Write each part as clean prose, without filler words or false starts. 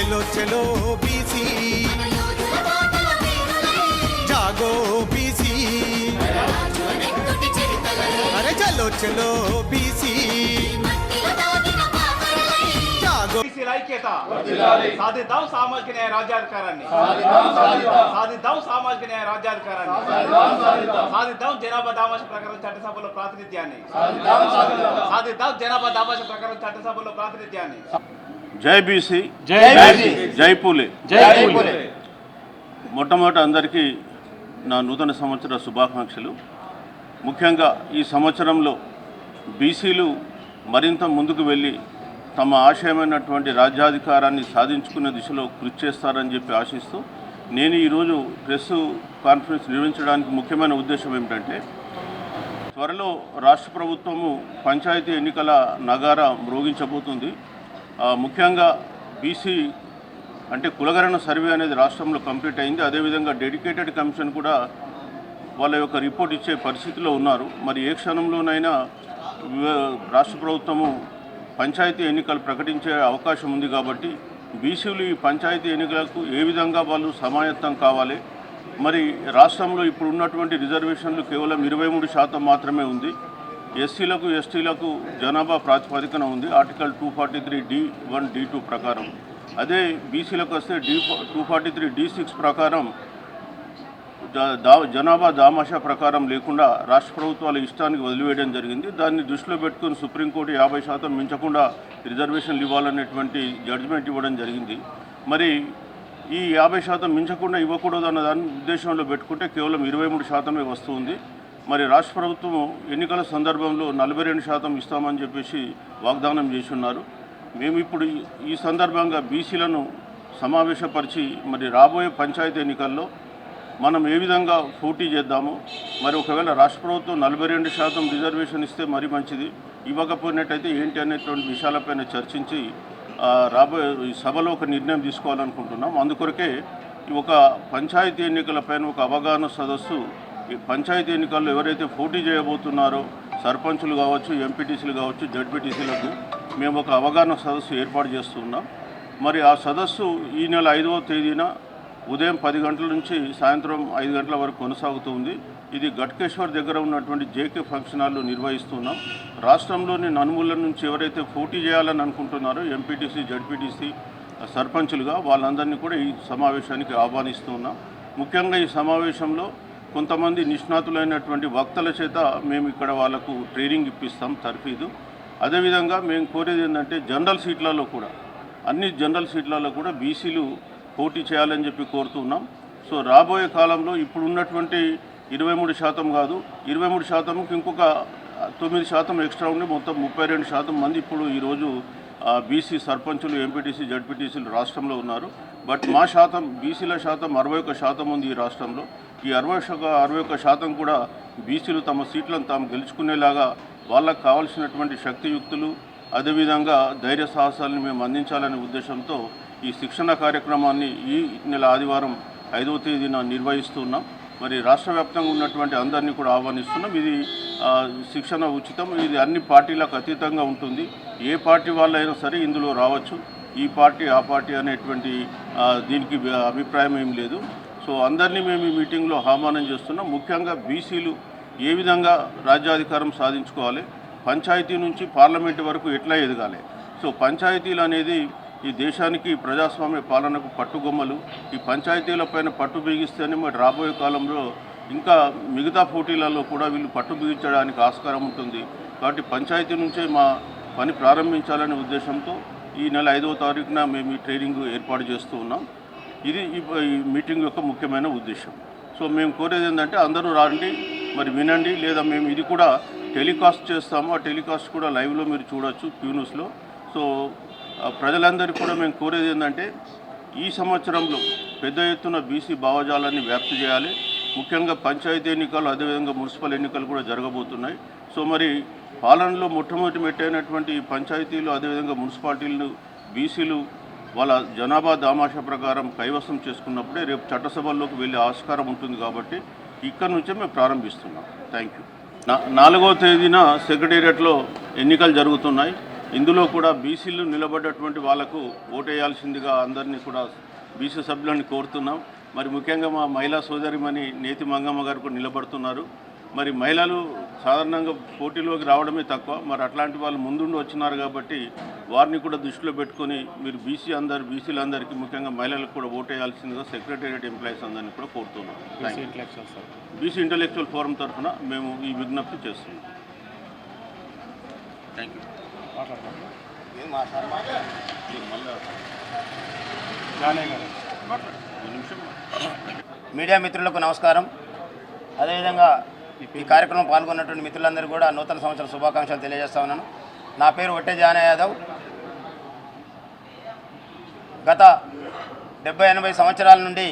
चलो चलो बीसी जागो बीसी अरे चलो चलो बीसी जागो ఐక్యత సాధిద్దాం సామాజిక న్యాయ రాజ్యాధికారాన్ని సాధిద్దాం సామాజిక న్యాయ రాజ్యాధికారాన్ని సాధిద్దాం జనాభా దామాష ప్రకారం చట్టసభలో ప్రాతినిధ్యాన్ని సాధిద్దాం జనాభా దామాష ప్రకారం చట్టసభలో ప్రాతినిధ్యాన్ని. జై బీసీ జై పూలే. మొట్టమొదటి అందరికీ నా నూతన సంవత్సర శుభాకాంక్షలు. ముఖ్యంగా ఈ సంవత్సరంలో బీసీలు మరింత ముందుకు వెళ్ళి తమ ఆశయమైనటువంటి రాజ్యాధికారాన్ని సాధించుకునే దిశలో కృషి చేస్తారని చెప్పి ఆశిస్తూ నేను ఈరోజు ప్రెస్ కాన్ఫరెన్స్ నిర్వహించడానికి ముఖ్యమైన ఉద్దేశం ఏమిటంటే, త్వరలో రాష్ట్ర ప్రభుత్వము పంచాయతీ ఎన్నికల నగారా మ్రోగించబోతుంది. ముఖ్యంగా బీసీ అంటే కులగణన సర్వే అనేది రాష్ట్రంలో కంప్లీట్ అయింది. అదేవిధంగా డెడికేటెడ్ కమిషన్ కూడా వాళ్ళ యొక్క రిపోర్ట్ ఇచ్చే పరిస్థితిలో ఉన్నారు. మరి ఏ క్షణంలోనైనా రాష్ట్ర ప్రభుత్వము పంచాయతీ ఎన్నికలు ప్రకటించే అవకాశం ఉంది. కాబట్టి బీసీలు ఈ పంచాయతీ ఎన్నికలకు ఏ విధంగా వాళ్ళు సమాయత్తం కావాలి. మరి రాష్ట్రంలో ఇప్పుడు ఉన్నటువంటి రిజర్వేషన్లు కేవలం 23% మాత్రమే ఉంది. ఎస్సీలకు ఎస్టీలకు జనాభా ప్రాతిపదికన ఉంది ఆర్టికల్ 243D1 D2 ప్రకారం. అదే బీసీలకు వస్తే 243D6 ప్రకారం జనాభా దామాషా ప్రకారం లేకుండా రాష్ట్ర ప్రభుత్వాల ఇష్టానికి వదిలివేయడం జరిగింది. దాన్ని దృష్టిలో పెట్టుకుని సుప్రీంకోర్టు 50% మించకుండా రిజర్వేషన్లు ఇవ్వాలనేటువంటి జడ్జిమెంట్ ఇవ్వడం జరిగింది. మరి ఈ 50% మించకుండా ఇవ్వకూడదు అన్న దాని ఉద్దేశంలో పెట్టుకుంటే కేవలం 23% వస్తుంది. మరి రాష్ట్ర ప్రభుత్వం ఎన్నికల సందర్భంలో 42% ఇస్తామని చెప్పేసి వాగ్దానం చేసి ఉన్నారు. మేము ఇప్పుడు ఈ సందర్భంగా బీసీలను సమావేశపరిచి మరి రాబోయే పంచాయతీ ఎన్నికల్లో మనం ఏ విధంగా పోటీ చేద్దాము, మరి ఒకవేళ రాష్ట్ర ప్రభుత్వం 42% రిజర్వేషన్ ఇస్తే మరీ మంచిది, ఇవ్వకపోయినట్టయితే ఏంటి అనేటువంటి విషయాలపైన చర్చించి రాబోయే సభలో ఒక నిర్ణయం తీసుకోవాలనుకుంటున్నాం. అందుకొరకే ఒక పంచాయతీ ఎన్నికలపైన ఒక అవగాహన సదస్సు, పంచాయతీ ఎన్నికల్లో ఎవరైతే పోటీ చేయబోతున్నారో సర్పంచులు కావచ్చు, ఎంపీటీసీలు కావచ్చు, జడ్పీటీసీలకు మేము ఒక అవగాహన సదస్సు ఏర్పాటు చేస్తున్నాం. మరి ఆ సదస్సు ఈ నెల 5వ తేదీన ఉదయం 10 గంటల నుంచి సాయంత్రం 5 గంటల వరకు కొనసాగుతుంది. ఇది ఘట్కేశ్వర్ దగ్గర ఉన్నటువంటి జేకే ఫంక్షన్ హాల్లో నిర్వహిస్తున్నాం. రాష్ట్రంలోని నలుమూలల నుంచి ఎవరైతే పోటీ చేయాలని అనుకుంటున్నారో ఎంపీటీసీ, జడ్పీటీసీ సర్పంచులుగా వాళ్ళందరినీ కూడా ఈ సమావేశానికి ఆహ్వానిస్తున్నాం. ముఖ్యంగా ఈ సమావేశంలో కొంతమంది నిష్ణాతులైనటువంటి వక్తల చేత మేము ఇక్కడ వాళ్ళకు ట్రైనింగ్ ఇప్పిస్తాం, తర్ఫీదు. అదేవిధంగా మేము కోరేది ఏంటంటే జనరల్ సీట్లలో కూడా, అన్ని జనరల్ సీట్లలో కూడా బీసీలు పోటీ చేయాలని చెప్పి కోరుతున్నాం. సో రాబోయే కాలంలో ఇప్పుడు ఉన్నటువంటి 23% కాదు, 23%కి ఇంకొక 9% ఎక్స్ట్రా ఉండి మొత్తం 32% మంది ఇప్పుడు ఈరోజు బీసీ సర్పంచులు, ఎంపీటీసీ, జడ్పీటీసీలు రాష్ట్రంలో ఉన్నారు. బట్ మా శాతం బీసీల శాతం 61% ఉంది ఈ రాష్ట్రంలో. ఈ 61% కూడా బీసీలు తమ సీట్లను తాము గెలుచుకునేలాగా వాళ్ళకు కావాల్సినటువంటి శక్తియుక్తులు, అదేవిధంగా ధైర్య సాహసాలను మేము అందించాలనే ఉద్దేశంతో ఈ శిక్షణ కార్యక్రమాన్ని ఈ నెల ఆదివారం 5వ తేదీన నిర్వహిస్తున్నాం. మరి రాష్ట్ర వ్యాప్తంగా ఉన్నటువంటి అందరినీ కూడా ఆహ్వానిస్తున్నాం. ఇది శిక్షణ ఉచితం. ఇది అన్ని పార్టీలకు అతీతంగా ఉంటుంది. ఏ పార్టీ వాళ్ళైనా సరే ఇందులో రావచ్చు. ఈ పార్టీ ఆ పార్టీ అనేటువంటి దీనికి అభిప్రాయం ఏం లేదు. సో అందరినీ మేము ఈ మీటింగ్లో ఆహ్వానం చేస్తున్నాం. ముఖ్యంగా బీసీలు ఏ విధంగా రాజ్యాధికారం సాధించుకోవాలి, పంచాయతీ నుంచి పార్లమెంటు వరకు ఎట్లా ఎదగాలి. సో పంచాయతీలు అనేది ఈ దేశానికి ప్రజాస్వామ్య పాలనకు పట్టుగొమ్మలు. ఈ పంచాయతీలపైన పట్టు బిగిస్తేనే మరి రాబోయే కాలంలో ఇంకా మిగతా పోటీలలో కూడా వీళ్ళు పట్టు బిగించడానికి ఆస్కారం ఉంటుంది. కాబట్టి పంచాయతీ నుంచే మా పని ప్రారంభించాలనే ఉద్దేశంతో ఈ నెల 5వ తారీఖున మేము ఈ ట్రైనింగ్ ఏర్పాటు చేస్తూ ఉన్నాం. ఇది ఈ మీటింగ్ యొక్క ముఖ్యమైన ఉద్దేశం. సో మేము కోరేది ఏంటంటే అందరూ రండి, మరి వినండి. లేదా మేము ఇది కూడా టెలికాస్ట్ చేస్తాము. ఆ టెలికాస్ట్ కూడా లైవ్లో మీరు చూడవచ్చు క్యూన్యూస్లో. సో ప్రజలందరికీ కూడా మేము కోరేది ఏంటంటే ఈ సంవత్సరంలో పెద్ద ఎత్తున బీసీ భావజాలాన్ని వ్యాప్తి చేయాలి. ముఖ్యంగా పంచాయతీ ఎన్నికలు, అదేవిధంగా మున్సిపల్ ఎన్నికలు కూడా జరగబోతున్నాయి. సో మరి పాలనలో మొట్టమొదటి మెట్టైనటువంటి పంచాయతీలు, అదేవిధంగా మున్సిపాలిటీలు బీసీలు వాళ్ళ జనాభా దామాషా ప్రకారం కైవసం చేసుకున్నప్పుడే రేపు చట్టసభల్లోకి వెళ్ళే ఆస్కారం ఉంటుంది. కాబట్టి ఇక్కడ నుంచే మేము ప్రారంభిస్తున్నాం. Thank you. 4వ తేదీన సెక్రటేరియట్లో ఎన్నికలు జరుగుతున్నాయి. ఇందులో కూడా బీసీలు నిలబడ్డటువంటి వాళ్లకు ఓటేయాల్సిందిగా అందరినీ కూడా బీసీ సభ్యులని కోరుతున్నాం. మరి ముఖ్యంగా మా మహిళా సోదరిమణి నేతి మంగమ్మ గారు కూడా నిలబడుతున్నారు. మరి మహిళలు సాధారణంగా పోటీలోకి రావడమే తక్కువ, మరి అట్లాంటి వాళ్ళు ముందుండి వచ్చినారు కాబట్టి వారిని కూడా దృష్టిలో పెట్టుకొని మీరు బీసీలందరికీ ముఖ్యంగా మహిళలకు కూడా ఓటేయాల్సిందిగా సెక్రటేరియట్ ఎంప్లాయీస్ అందరినీ కూడా కోరుతున్నాం. బీసీ ఇంటలెక్చువల్ ఫోరం తరఫున మేము ఈ విజ్ఞప్తి చేస్తున్నాం. Thank you. మీడియా మిత్రులకు నమస్కారం. అదేవిధంగా ఈ కార్యక్రమం పాల్గొన్నటువంటి మిత్రులందరూ కూడా నూతన సంవత్సర శుభాకాంక్షలు తెలియజేస్తా ఉన్నాను. నా పేరు వట్టే జాన యాదవ్. గత 70-80 సంవత్సరాల నుండి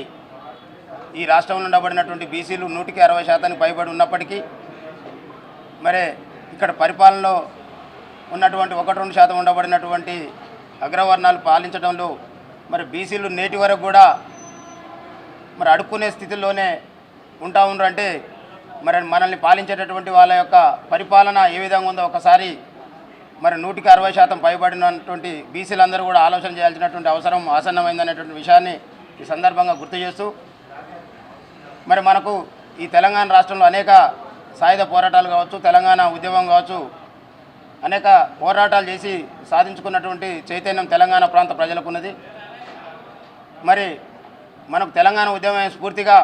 ఈ రాష్ట్రంలో ఉండబడినటువంటి బీసీలు 160% పైబడి ఉన్నప్పటికీ మరి ఇక్కడ పరిపాలనలో ఉన్నటువంటి 1-2% ఉండబడినటువంటి అగ్రవర్ణాలు పాలించడంలో మరి బీసీలు నేటి వరకు కూడా మరి అడుక్కునే స్థితిలోనే ఉంటా ఉన్నారంటే మరి మనల్ని పాలించేటటువంటి వాళ్ళ యొక్క పరిపాలన ఏ విధంగా ఉందో ఒకసారి మరి 160% పైబడినటువంటి బీసీలందరూ కూడా ఆలోచన చేయాల్సినటువంటి అవసరం ఆసన్నమైందనేటువంటి విషయాన్ని ఈ సందర్భంగా గుర్తు చేస్తూ మరి మనకు ఈ తెలంగాణ రాష్ట్రంలో అనేక సాయుధ పోరాటాలు కావచ్చు, తెలంగాణ ఉద్యమం కావచ్చు, అనేక పోరాటాలు చేసి సాధించుకున్నటువంటి చైతన్యం తెలంగాణ ప్రాంత ప్రజలకు ఉన్నది. మరి మనకు తెలంగాణ ఉద్యమం స్ఫూర్తిగా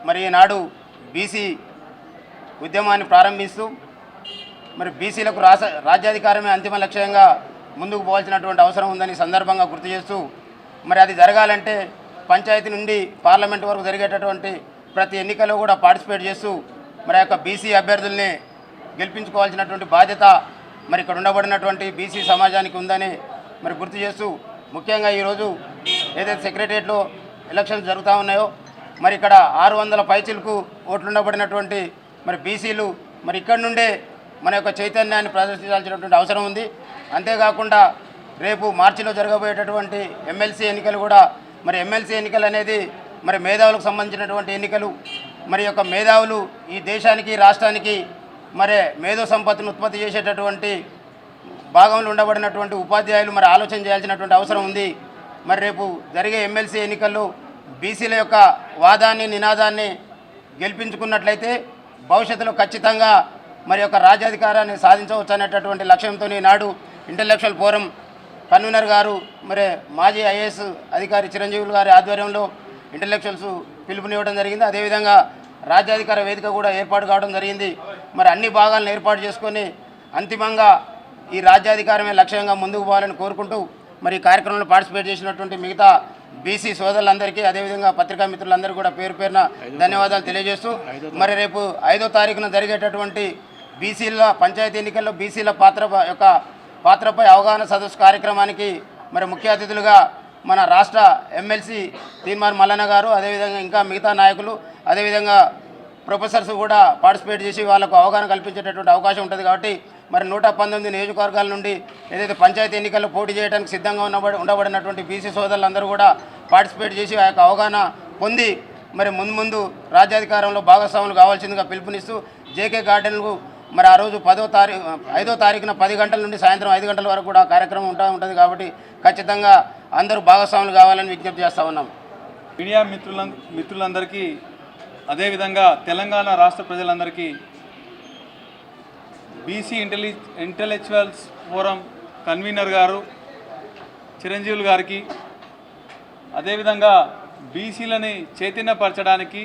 మరి ఈనాడు బీసీ ఉద్యమాన్ని ప్రారంభిస్తూ మరి బీసీలకు రాజ్యాధికారమే అంతిమ లక్ష్యంగా ముందుకు పోవాల్సినటువంటి అవసరం ఉందని సందర్భంగా గుర్తు చేస్తూ మరి అది జరగాలంటే పంచాయతీ నుండి పార్లమెంట్ వరకు జరిగేటటువంటి ప్రతి ఎన్నికల్లో కూడా పార్టిసిపేట్ చేస్తూ మరి యొక్క బీసీ అభ్యర్థుల్ని గెలిపించుకోవాల్సినటువంటి బాధ్యత మరి ఇక్కడ ఉండబడినటువంటి బీసీ సమాజానికి ఉందని మరి గుర్తు చేస్తూ ముఖ్యంగా ఈరోజు ఏదైతే సెక్రటరియట్లో ఎలక్షన్స్ జరుగుతూ ఉన్నాయో మరి ఇక్కడ 600 పైచిలకు ఓట్లు ఉండబడినటువంటి మరి బీసీలు మరి ఇక్కడ నుండే మన యొక్క చైతన్యాన్ని ప్రదర్శించాల్సినటువంటి అవసరం ఉంది. అంతేకాకుండా రేపు మార్చిలో జరగబోయేటటువంటి ఎమ్మెల్సీ ఎన్నికలు కూడా మరి ఎమ్మెల్సీ ఎన్నికలు అనేది మరి మేధావులకు సంబంధించినటువంటి ఎన్నికలు. మరి యొక్క మేధావులు ఈ దేశానికి రాష్ట్రానికి మరి మేధో సంపత్తిని ఉత్పత్తి చేసేటటువంటి భాగంలో ఉండబడినటువంటి ఉపాధ్యాయులు మరి ఆలోచన చేయాల్సినటువంటి అవసరం ఉంది. మరి రేపు జరిగే ఎమ్మెల్సీ ఎన్నికల్లో బీసీల యొక్క వాదాన్ని నినాదాన్ని గెలిపించుకున్నట్లయితే భవిష్యత్తులో ఖచ్చితంగా మరి యొక్క రాజ్యాధికారాన్ని సాధించవచ్చు అనేటటువంటి లక్ష్యంతో నాడు ఇంటలెక్చువల్ ఫోరం కన్వీనర్ గారు మరి మాజీ ఐఏఎస్ అధికారి చిరంజీవులు గారి ఆధ్వర్యంలో ఇంటలెక్చువల్స్ పిలుపునివ్వడం జరిగింది. అదేవిధంగా రాజ్యాధికార వేదిక కూడా ఏర్పాటు కావడం జరిగింది. మరి అన్ని భాగాలను ఏర్పాటు చేసుకొని అంతిమంగా ఈ రాజ్యాధికారమే లక్ష్యంగా ముందుకు పోవాలని కోరుకుంటూ మరి ఈ కార్యక్రమంలో పార్టిసిపేట్ చేసినటువంటి మిగతా బీసీ సోదరులందరికీ అదేవిధంగా పత్రికా మిత్రులందరూ కూడా పేరు పేరున ధన్యవాదాలు తెలియజేస్తూ మరి రేపు 5వ తారీఖున జరిగేటటువంటి బీసీల పంచాయతీ ఎన్నికల్లో బీసీల పాత్రపై అవగాహన సదస్సు కార్యక్రమానికి మరి ముఖ్య అతిథులుగా మన రాష్ట్ర ఎమ్మెల్సీ తీన్మార్ మల్లన్న గారు అదేవిధంగా ఇంకా మిగతా నాయకులు అదేవిధంగా ప్రొఫెసర్స్ కూడా పార్టిసిపేట్ చేసి వాళ్ళకు అవగాహన కల్పించేటటువంటి అవకాశం ఉంటుంది. కాబట్టి మరి 119 నియోజకవర్గాల నుండి ఏదైతే పంచాయతీ ఎన్నికల్లో పోటీ చేయడానికి సిద్ధంగా ఉండబడినటువంటి బీసీ సోదరులందరూ కూడా పార్టిసిపేట్ చేసి ఆ యొక్క అవగాహన పొంది మరి ముందు రాజ్యాధికారంలో భాగస్వాములు కావాల్సిందిగా పిలుపునిస్తూ జేకే గార్డెన్కు మరి ఆ రోజు 5వ తారీఖున 10 గంటల నుండి సాయంత్రం 5 గంటల వరకు కూడా కార్యక్రమం ఉంటుంది. కాబట్టి ఖచ్చితంగా అందరూ భాగస్వాములు కావాలని విజ్ఞప్తి చేస్తూ ఉన్నాం. మీడియా మిత్రులందరికీ అదేవిధంగా తెలంగాణ రాష్ట్ర ప్రజలందరికీ బీసీ ఇంటలెక్చువల్స్ ఫోరం కన్వీనర్ గారు చిరంజీవులు గారికి అదేవిధంగా బీసీలని చైతన్యపరచడానికి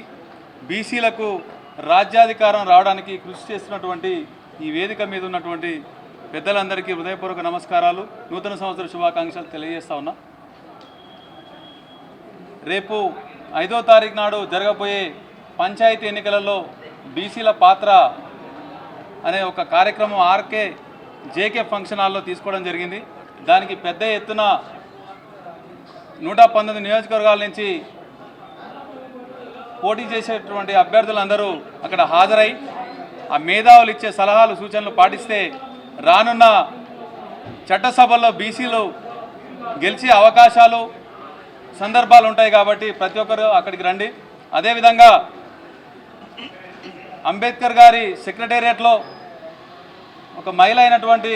బీసీలకు రాజ్యాధికారం రావడానికి కృషి చేస్తున్నటువంటి ఈ వేదిక మీద ఉన్నటువంటి పెద్దలందరికీ హృదయపూర్వక నమస్కారాలు, నూతన సంవత్సర శుభాకాంక్షలు తెలియజేస్తా ఉన్నా. రేపు 5వ తారీఖు నాడు జరగబోయే పంచాయతీ ఎన్నికలలో బీసీల పాత్ర అనే ఒక కార్యక్రమం జేకే ఫంక్షన్ హాల్లో తీసుకోవడం జరిగింది. దానికి పెద్ద ఎత్తున 119 నియోజకవర్గాల నుంచి పోటీ చేసేటువంటి అభ్యర్థులందరూ అక్కడ హాజరై ఆ మేధావులు ఇచ్చే సలహాలు సూచనలు పాటిస్తే రానున్న చట్టసభల్లో బీసీలు గెలిచే అవకాశాలు సందర్భాలు ఉంటాయి. కాబట్టి ప్రతి ఒక్కరు అక్కడికి రండి. అదేవిధంగా అంబేద్కర్ గారి సెక్రటేరియట్లో ఒక మహిళ అయినటువంటి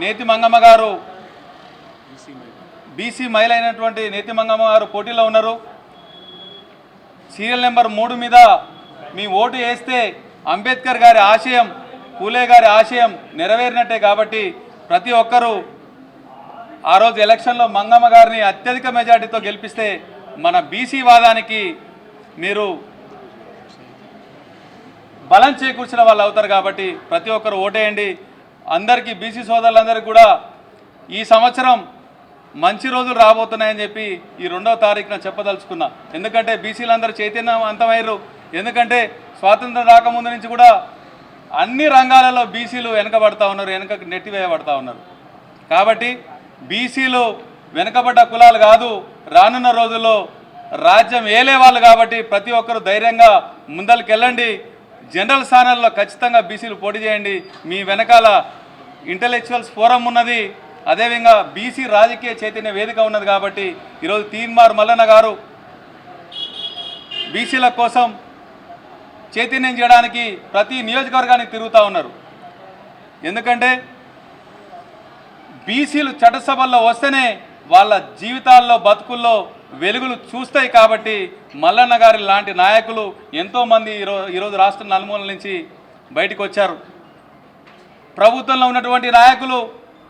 నేతి మంగమ్మ గారు బీసీ మహిళ అయినటువంటి నేతి మంగమ్మ గారు పోటీలో ఉన్నారు. సీరియల్ నెంబర్ 3 మీద మీ ఓటు వేస్తే అంబేద్కర్ గారి ఆశయం, పూలే గారి ఆశయం నెరవేరినట్టే. కాబట్టి ప్రతి ఒక్కరూ ఆ రోజు ఎలక్షన్లో మంగమ్మ గారిని అత్యధిక మెజార్టీతో గెలిపిస్తే మన బీసీ వాదానికి మీరు బలం చేకూర్చిన వాళ్ళు అవుతారు. కాబట్టి ప్రతి ఒక్కరు ఓటేయండి. అందరికీ బీసీ సోదరులందరికీ కూడా ఈ సంవత్సరం మంచి రోజులు రాబోతున్నాయని చెప్పి ఈ 2వ తారీఖున చెప్పదలుచుకున్నా. ఎందుకంటే బీసీలందరూ చైతన్యవంతమయ్యారు. ఎందుకంటే స్వాతంత్రం రాకముందు నుంచి కూడా అన్ని రంగాలలో బీసీలు వెనకబడతా ఉన్నారు, వెనకకు నెట్టివేయబడతా ఉన్నారు. కాబట్టి బీసీలు వెనకబడ్డ కులాలు కాదు, రానున్న రోజుల్లో రాజ్యం ఏలే వాళ్ళు. కాబట్టి ప్రతి ఒక్కరు ధైర్యంగా ముందరికెళ్ళండి. జనరల్ స్థానాల్లో ఖచ్చితంగా బీసీలు పోటీ చేయండి. మీ వెనకాల ఇంటలెక్చువల్స్ ఫోరం ఉన్నది, అదేవిధంగా బీసీ రాజకీయ చైతన్య వేదిక ఉన్నది. కాబట్టి ఈరోజు తీన్మార్ మల్లన్న గారు బీసీల కోసం చైతన్యం చేయడానికి ప్రతి నియోజకవర్గానికి తిరుగుతూ ఉన్నారు. ఎందుకంటే బీసీలు చట్టసభల్లో వస్తేనే వాళ్ళ జీవితాల్లో బతుకుల్లో వెలుగులు చూస్తాయి. కాబట్టి మల్లన్న గారి లాంటి నాయకులు ఎంతోమంది ఈరోజు రాష్ట్ర నలుమూలల నుంచి బయటకు వచ్చారు. ప్రభుత్వంలో ఉన్నటువంటి నాయకులు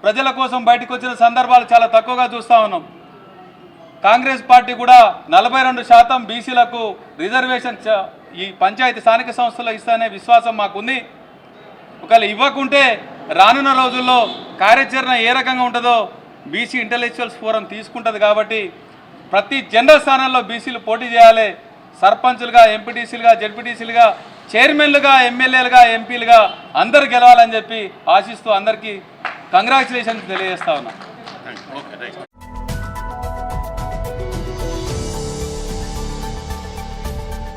ప్రజల కోసం బయటకు వచ్చిన సందర్భాలు చాలా తక్కువగా చూస్తూ ఉన్నాం. కాంగ్రెస్ పార్టీ కూడా 42% బీసీలకు రిజర్వేషన్ ఈ పంచాయతీ స్థానిక సంస్థల్లో ఇస్తానే విశ్వాసం మాకుంది. ఒకవేళ ఇవ్వకుంటే రానున్న రోజుల్లో కార్యాచరణ ఏ రకంగా ఉంటుందో బీసీ ఇంటలెక్చువల్స్ ఫోరం తీసుకుంటుంది. కాబట్టి ప్రతి జనరల్ స్థానాల్లో బీసీలు పోటీ చేయాలి. సర్పంచులుగా, ఎంపీటీసీలుగా, జెడ్పీటీసీలుగా, చైర్మన్లుగా, ఎమ్మెల్యేలుగా, ఎంపీలుగా అందరు గెలవాలని చెప్పి ఆశిస్తూ అందరికీ కంగ్రాచులేషన్స్ తెలియజేస్తా ఉన్నా.